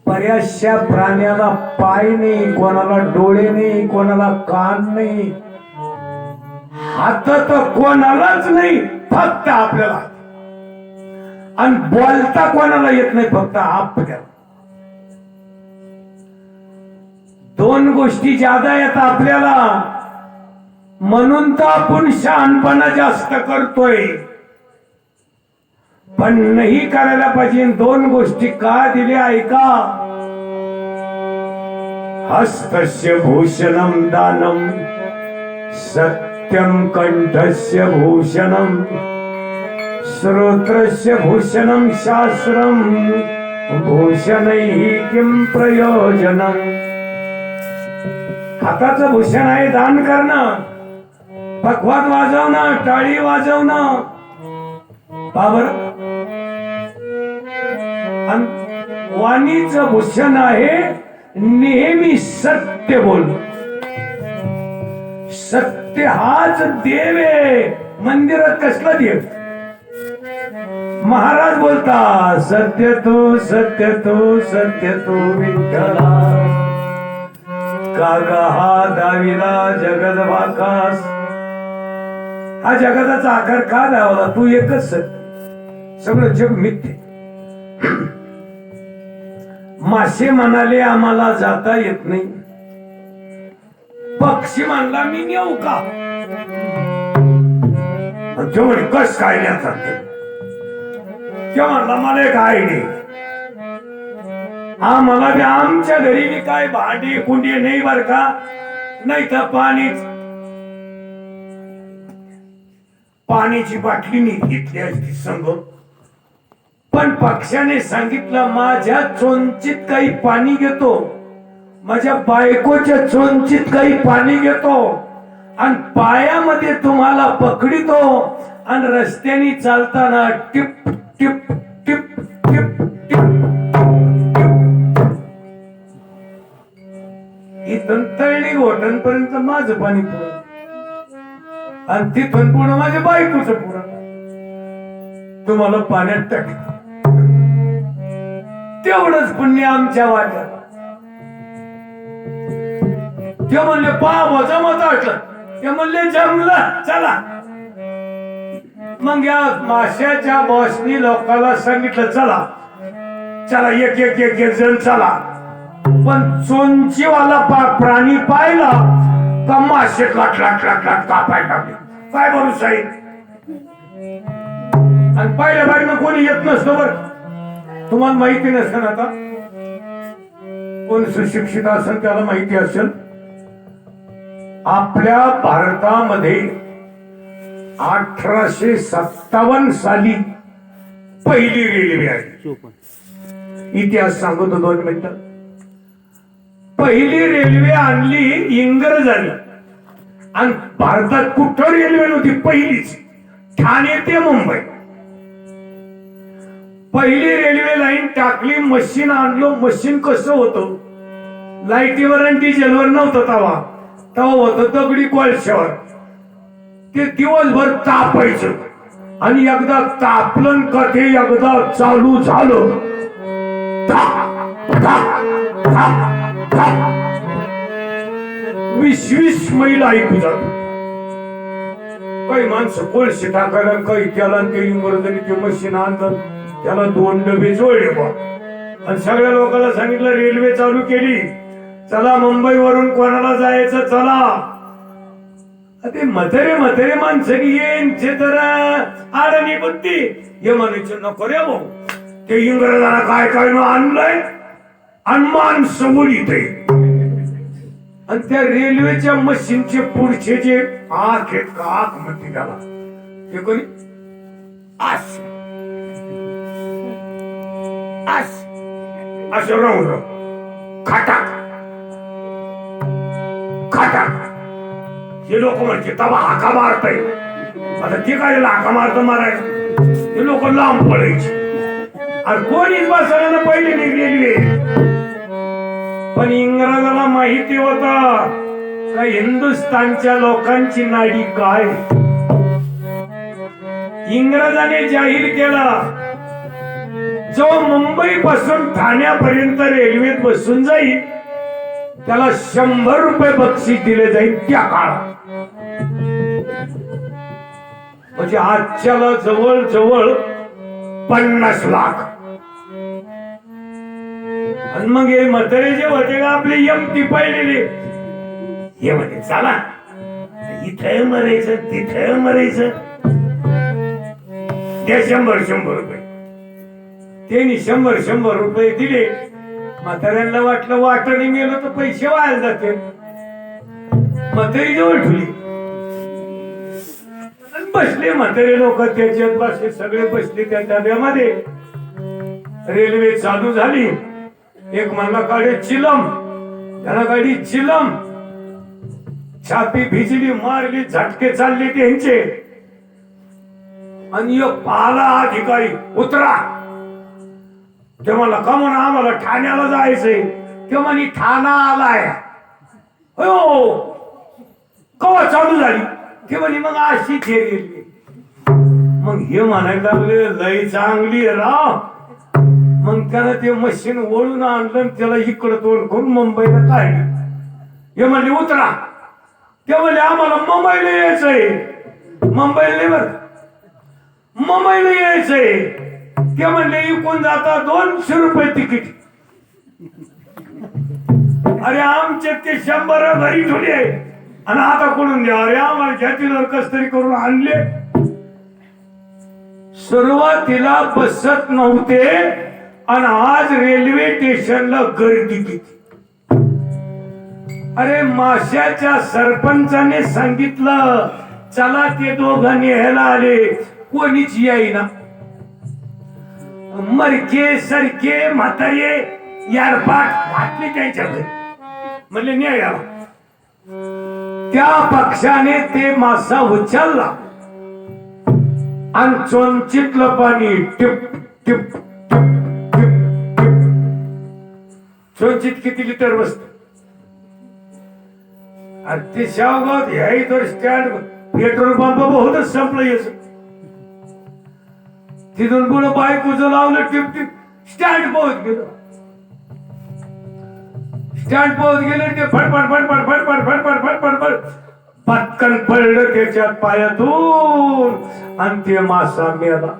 बऱ्याचशा प्राण्याला पाय नाही, कोणाला डोळे नाही, कोणाला कान नाही, हात तर कोणालाच नाही, फक्त आपल्याला. आणि बोलता कोणाला येत नाही, फक्त आपल्याला. 2 गोष्टी ज्यादा येतात आपल्याला, म्हणून तर आपण शहाणपणा जास्त करतोय. पण नाही करायला पाहिजे. 2 गोष्टी का दिल्या ऐका. हस्तस्य भूषणम दानम, सत्यम कंठस्य भूषणम, श्रोत्रस्य भूषणम शास्त्रम, भूषणैहि किं प्रयोजनम. हाताचं भूषण आहे दान करणं, पखवाद वाजवणं, टाळी वाजवणं, बाबर. वाणीचं भूषण आहे नेहमी सत्य बोल. सत्य हाच देव आहे. मंदिरात कसला देव? महाराज बोलता सत्य तू सत्य तू सत्य तू विठ्ठला, कागा हा दाविला जगद वाकास. हा जगताचा आकार का दावला? तू एकच सत्य, सगळं जग मिथ्य. मासे म्हणाले आम्हाला जाता येत नाही. पक्षी म्हणला मी नेऊ का? जेवढे कस काय नेतात तेव्हा म्हणला मला एक आयडिया. आम्हाला बी आमच्या घरी बी काय भांडी कुंडी नाही बर का, नाही तर पाण्याची बाटली मी घेतली असती संग. पण पक्षाने सांगितलं माझ्या चोंचीत काही पाणी घेतो, माझ्या बायकोच्या चोंचीत काही पाणी घेतो, आणि पायामध्ये तुम्हाला पकडितो, आणि रस्त्याने चालताना टिप टिप टिप टिप टिप इथून तळणी घोटणपर्यंत माझं पाणी पुरण, आणि तिथून पुढं माझ्या बायकोचं पुरण. तुम्हाला पाण्यात टाक. तेवढंच पुण्य आमच्या वाट्यात. ते म्हणले पाव जमत वाटलं, ते म्हणले जमलं चला. मग या माश्याच्या बॉसनी लोकांना सांगितलं चला चला एक एक एक एक जण चला. पण चोंचीवाला प्राणी पाहिला का मासे लाट लाट लाट लाट कापायला लागले. काय बरू साहेब, आणि पहिल्या बारीनं कोणी येत नसतं बरं. तुम्हाला माहिती नसेल, आता कोण सुशिक्षित असेल त्याला माहिती असेल, आपल्या भारतामध्ये 1857 साली पहिली रेल्वे आहे. इतिहास सांगतो 2 मिनिटं. पहिली रेल्वे आणली इंग्रजांनी, आणि भारतात कुठं रेल्वे नव्हती, पहिलीच ठाणे ते मुंबई. पहिली रेल्वे लाईन टाकली, मशीन आणलो. मशीन कसं होतं, लाईटीवर आणि डिझेलवर नव्हतं तेव्हा होतं दगडी कोळशावर. ते दिवसभर तापायचं, आणि एकदा तापलं का ते एकदा चालू झालं 20-20 मैल ऐकू जात. काही माणसं कोळशे टाकायला, काही त्याला ते इंग्रजांनी ते मशीन आणलं, त्याला 2 डबे जोडले बा, आणि सगळ्या लोकांना सांगितलं रेल्वे चालू केली, चला मुंबईवरून कोणाला जायचं चला. ते म्हातारे माणसं येईन तर आडणी बुद्धी हे म्हणायचं नको रे भाऊ, ते इंग्रजांना काय काय आणलंय आणि माणसं उडीत आहे. आणि त्या रेल्वेच्या मशीनचे पुढचे जे आख आहेत का, आख म्हणते त्याला, ते कोणी आस आस असं राहून खाटाक खाटाक. हे लोक म्हणजे तवा हाका मारताय. आता ते काय हाका मारायचं, हे लोक लांब पडायचे, आणि कोणीच बसायला पहिले रेल्वे. पण इंग्रजाला माहिती होता का हिंदुस्थानच्या लोकांची नाडी काय. इंग्रजाने जाहीर केला, जो मुंबई पासून ठाण्यापर्यंत रेल्वेत बसून जाईल त्याला 100 रुपये बक्षीस दिले जाईल त्या काळात. म्हणजे आजच्याला जवळ जवळ 50 लाख. आणि मग हे म्हातारे जे होते का आपले एमटी पाहिलेले, हे म्हणे चला इथं मरायचं तिथं मरायचं, त्या 100 रुपये. त्यांनी 100 रुपये दिले. म्हाताऱ्यांना वाटलं वाटणी गेलं तर पैसे वाया जाते. म्हातारी जवळ ठेवली, बसले म्हातारे लोक त्याच्यात बसले, सगळे बसले त्या डब्यामध्ये. रेल्वे चालू झाली. एक म्हणला गाडी चिलम, त्याला गाडी चिलम, छापी भिजली, मारली, झटके चालले त्यांचे. आणि एक पाला अधिकारी उतरा. ते म्हणला का म्हणा आम्हाला ठाण्याला जायचंय. ते म्हणे ठाणा आलाय. हो कवा चालू झाली. ते म्हणे मग अशी रेल्वे. मग हे म्हणायला लागले लय चांगली राव. मग त्याला ते मशीन वळून आणलं, त्याला इकडं तोंड करून मुंबईला काढली. हे म्हणले उतरा. ते म्हणले आम्हाला मुंबईला यायचंय. मुंबईला नाही बर, मुंबईला यायचंय. ते म्हणले इकून जाता 200 रुपये तिकीट. अरे आमचे ते 100 घरी ठेवले आणि आता कोणून द्या. अरे आम्हाला घ्यातील कस तरी करून आणले. सुरुवातीला बसत नव्हते, आणि आज रेल्वे स्टेशनला गर्दी किती. अरे माश्याच्या सरपंचाने सांगितलं चला, ते दोघांनी ह्याला आले, कोणीच येईना. मरके सरके म्हातारे यारपाट घातले त्यांच्या घरी. म्हणले न्याय आला. त्या पक्षाने ते मासा उचलला आणि चोंचीतलं पाणी टिप टिप टिप टिप टिप. चोंचीत किती लिटर बसत. आणि ते शावगाव ह्याही तर स्टँड पेट्रोल पंप बहुतच संपलं. याच तिथून पुढे बायकोचं लावलं टिप टिप, स्टँड पोहोच गेलं. स्टँड पोहोच गेले ते फडफड फडफड फडफड फडफड फडफड फड पटकन पडलं त्याच्या पायातून आणि ते मासा मेला.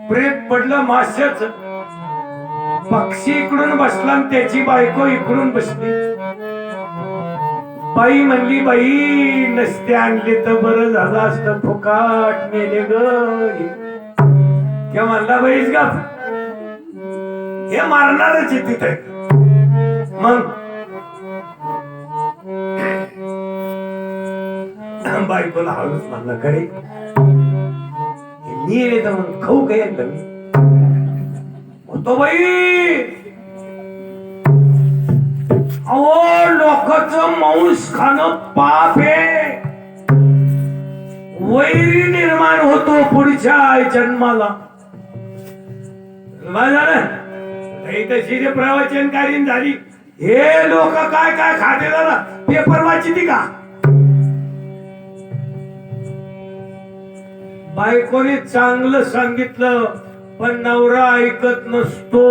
प्रेत पडलं माश्याच. पक्षी इकडून बसला आणि त्याची बायको इकडून बसली. बाई म्हणली, बाई नसते आणले तर बरं झालं असतं, फुकाट मेले ग. किंवा म्हणला बाईच का हे मारणारच आहे तिथे. मग बायकोला हळूच म्हणला, कडे मी येते तर मग खाऊ काय मी होतो बाई. अहो लोकांचं मांस खाणं पाप आहे. वैरी निर्माण होतो पुढच्या जन्माला. तशी जे प्रवचनकारी झाली हे लोक काय काय खाते दादा पेपर वाचिती का. बायकोने चांगलं सांगितलं पण नवरा ऐकत नसतो.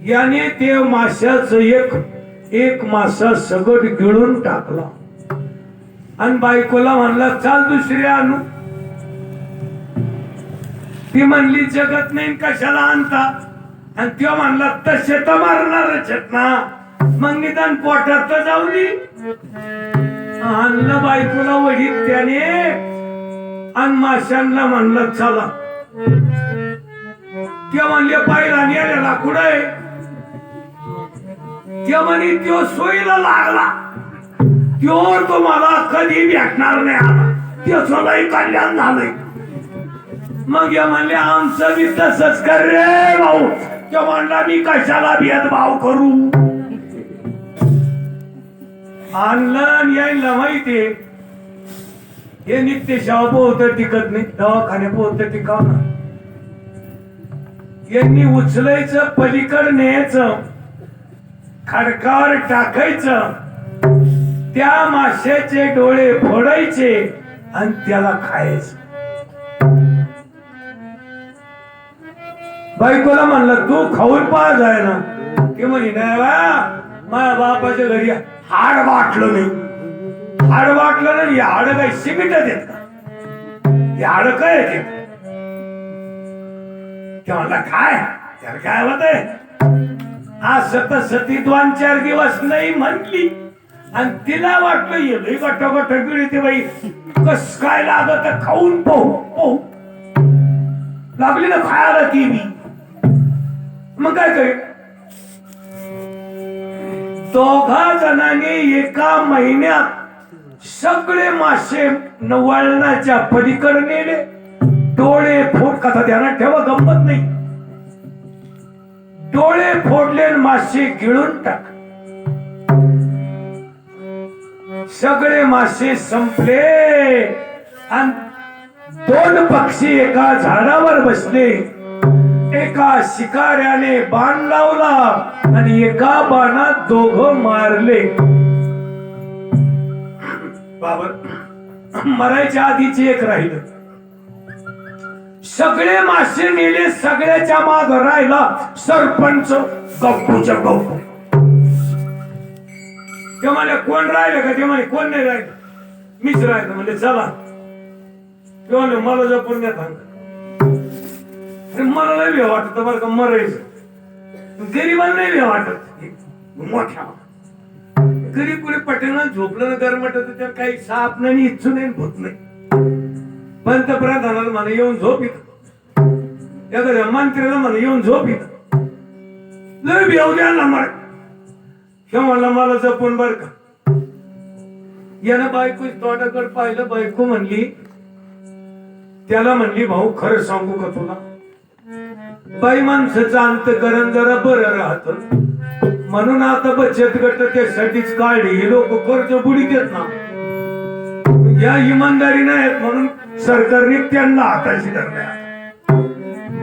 याने ते माशाच एक मासा सगट गिळून टाकला आणि बायकोला म्हणला, चाल दुसरी आणू. ती म्हणली, जगत नाही कशाला आणता. आणि तो म्हणला, तसे तर मारणारच आहेत ना, मग निदान पोटात तर जाऊ दे. आणलं बायकोला वडीत त्याने आणि माशांना म्हणलं चला. ते म्हणले, पाहिला नेलेला कुठे. ते म्हणे, तो सोयीला लागला, तो तुम्हाला कधी भेटणार नाही आला, त्याचं कल्याण झालंय. मग या म्हणले, आमचं बी तसंच कर रे भाऊ. तो म्हणला, मी कशाला भेदभाव करू. आणलं यायला माहितीये हे नित्य शाव पोहत टिकत नाही, दवाखाने पोहत टिकाव ना. यांनी उचलायचं, पलीकड न्यायचं, खडकावर टाकायचं, त्या माशाचे डोळे फोडायचे आणि त्याला खायचं. बायकोला म्हणलं, तू खाऊन पाहा जाय ना. ते म्हणे, नाही बा, माझ्या बापाच्या घरी हाड वाटलं नाही. हाड वाटलं नाही, हाड काही सिमेंट देत का, हाड काय येते. ते म्हणला, काय त्याला काय होत. असं तसं ती 2-4 दिवस नाही म्हणली आणि तिला वाटलं येईल गट गिळते बाई, कस काय लागत खाऊन पाहू लागली ना खायला ती बी. मग काय करे, दोघा जणांनी एका महिन्यात सगळे मासे वळणाच्या पलीकडे नेले. डोळे फोड, कथा ध्यानात ठेवा, गंमत नाही. डोळे फोडले आणि मासे गिळून टाक. सगळे मासे संपले आणि 2 पक्षी एका झाडावर बसले. एका शिकाऱ्याने बाण लावला आणि एका बाणात दोघं मारले. बाबर मरायच्या आधीचे एक राहिलं. सगळे मासे नेले, सगळ्याच्या माग राहिला सरपंच गप्पूच्या गप्पू. ते म्हणे, कोण राहिलं का. ते म्हणे, कोण नाही राहिलं, मीच राहिलं. म्हणजे चला. ते म्हणे, मला जपून द्या सांग. मला नाही भे वाटत बरं का मरायचं. गरीबाला नाही भे वाटत. मोठ्या गरीब कुणी पटेल झोपलं ना गरमट तर काही साप नाही, इच्छू नाही, भूत नाही. पंतप्रधानाला मला येऊन झोप येत, एखाद्या मंत्र्याला मला येऊन झोप येत. लय भेऊ द्या ना मग. हे म्हणलं, मला जपून बर का. यानं बायको तोंडाकडे पाहिलं. बायको म्हणली, त्याला म्हणली, भाऊ खरं सांगू का तुला, बाई माणसाचं अंतकरण जरा बरं राहत म्हणून आता बचत गट त्यासाठीच काढली. हे लोक कर्ज बुडी देत ना, या इमानदारी नाहीत म्हणून सरकारने त्यांना हाताशी धरल्या.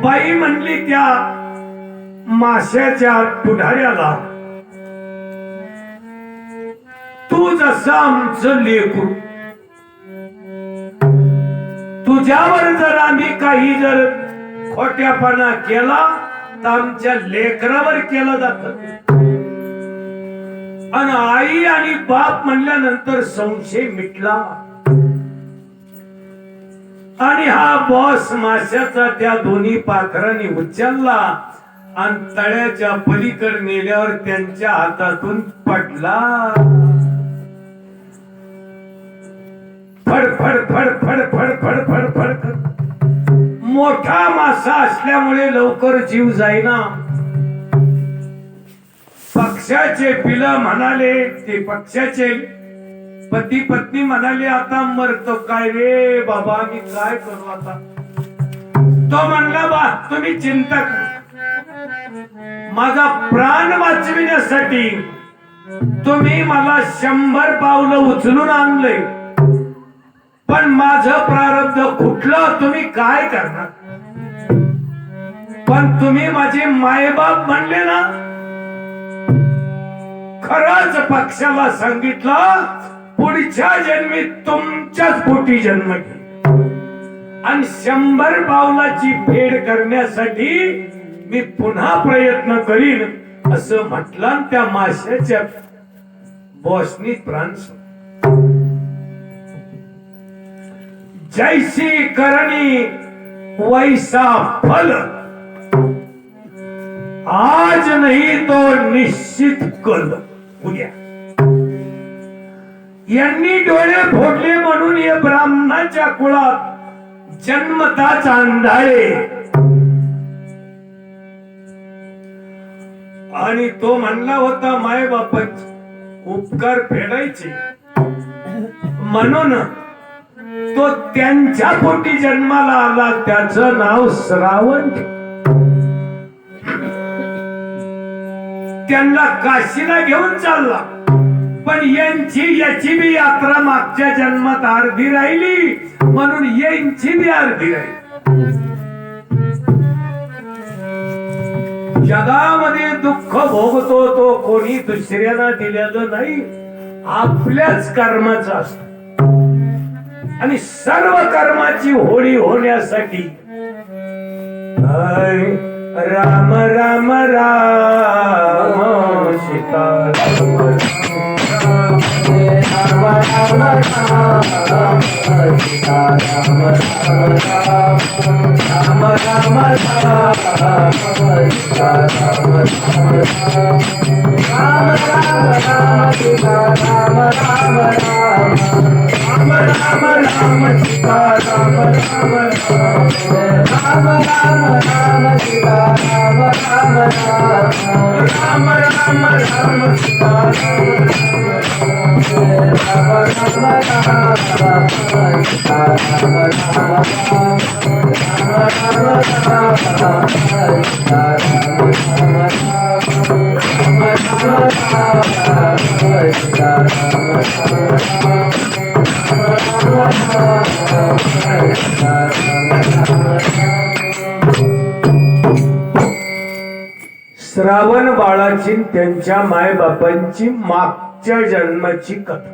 बाई म्हणली त्या माशाच्या पुढाऱ्याला, तू जसं आमचं लेकरू, तुझ्यावर जर आम्ही काही जर खोट्यापणा केला तर आमच्या लेकरावर केलं जात. आणि आई आणि बाप म्हणल्यानंतर संशय मिटला. आणि हा बॉस माशाचा त्या दोन्ही पाखरांनी उचलला आणि तळ्याच्या पलीकडे नेल्यावर त्यांच्या हातातून पडला. फड फड फड फड फड फड फड फड फड. मोठा मासा असल्यामुळे लवकर जीव जाईना. पक्षाचे पिलं म्हणाले, ते पक्षाचे पती पत्नी म्हणाले, आता मरतो काय रे बाबा, मी काय करू आता. तो म्हणला, बा तुम्ही चिंता करा, माझा प्राण वाचविण्यासाठी तुम्ही मला 100 पावलं उचलून आणलंय, पण माझं प्रारब्ध कुठलं, तुम्ही काय करणार. पण तुम्ही माझे मायबाप म्हणले ना, खरंच पक्षाला सांगितलं पुढच्या जन्मी तुमच्याच पोटी जन्म घे आणि 100 पावलाची फेड करण्यासाठी मी पुन्हा प्रयत्न करीन असं म्हटलं. त्या माशाच्या बॉसनी प्राण सोडले. जैसी करणी वैसा फल, आज नहीं तो निश्चित कल. उद्या यांनी डोळे फोडले म्हणून या ब्राह्मणाच्या कुळात जन्मताच आंधळे. आणि तो म्हणला होता माय बापाचे उपकार फेडायचे म्हणून तो त्यांच्या पोटी जन्माला आला. त्याचं नाव श्रावण. त्यांना काशीला घेऊन चालला, पण याची बी यात्रा मागच्या जन्मात अर्धी राहिली म्हणून यांची बी अर्धी राहिली. जगामध्ये दुःख भोगतो तो कोणी दुसऱ्याला दिलेलं नाही, आपल्याच कर्माचं असतं. आणि सर्व कर्माची होळी होण्यासाठी राम राम राम सीता राम राम राम राम सीता राम राम राम राम राम सीता राम राम राम राम सीता राम राम राम राम राम सीता राम राम राम राम राम सीता राम राम राम राम राम सीता राम श्रावण बाळाची त्यांच्या मायबापांची मागच्या जन्माची कथा.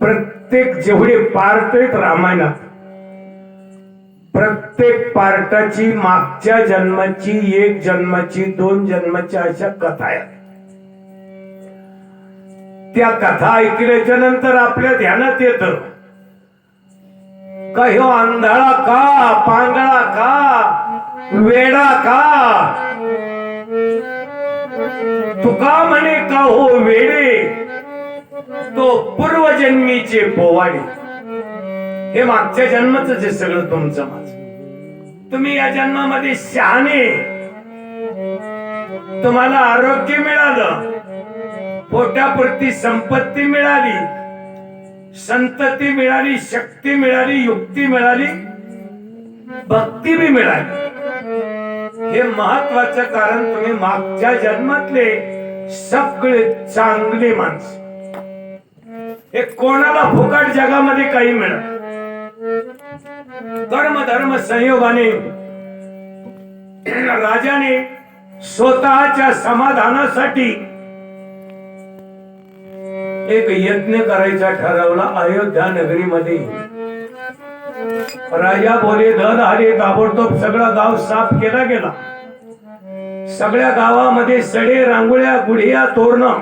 प्रत्येक जेवढे पार्ट आहेत रामायणात, प्रत्येक पार्टाची मागच्या जन्माची, 1 जन्माची, 2 जन्माची अशा कथा आहेत. त्या कथा ऐकल्याच्या नंतर आपल्या ध्यानात येतं का ह्यो आंधळा का, पांगळा का, वेडा का. तुका म्हणे का हो वेडे, तो पूर्वजन्मीचे पोवाडे. हे मागच्या जन्माचं जे सगळं तुमचं माझं. तुम्ही या जन्मामध्ये शहाणे, तुम्हाला आरोग्य मिळालं, पोटापुरती संपत्ती मिळाली, संतती मिळाली, शक्ती मिळाली, युक्ती मिळाली, भक्ती बी मिळाली. हे महत्वाचं कारण तुम्ही मागच्या जन्मातले सगळे चांगले माणसं. हे कोणाला फुकट जगामध्ये काही मिळत. कर्म धर्म संयोगाने राजाने स्वतःच्या समाधानासाठी एक यज्ञ करायचा ठरवला. अयोध्या नगरीमध्ये राजा बोले धन आले ताबडतोब सगळा गाव साफ केला गेला. सगळ्या गावामध्ये सडे रांगोळ्या गुढिया तोरणं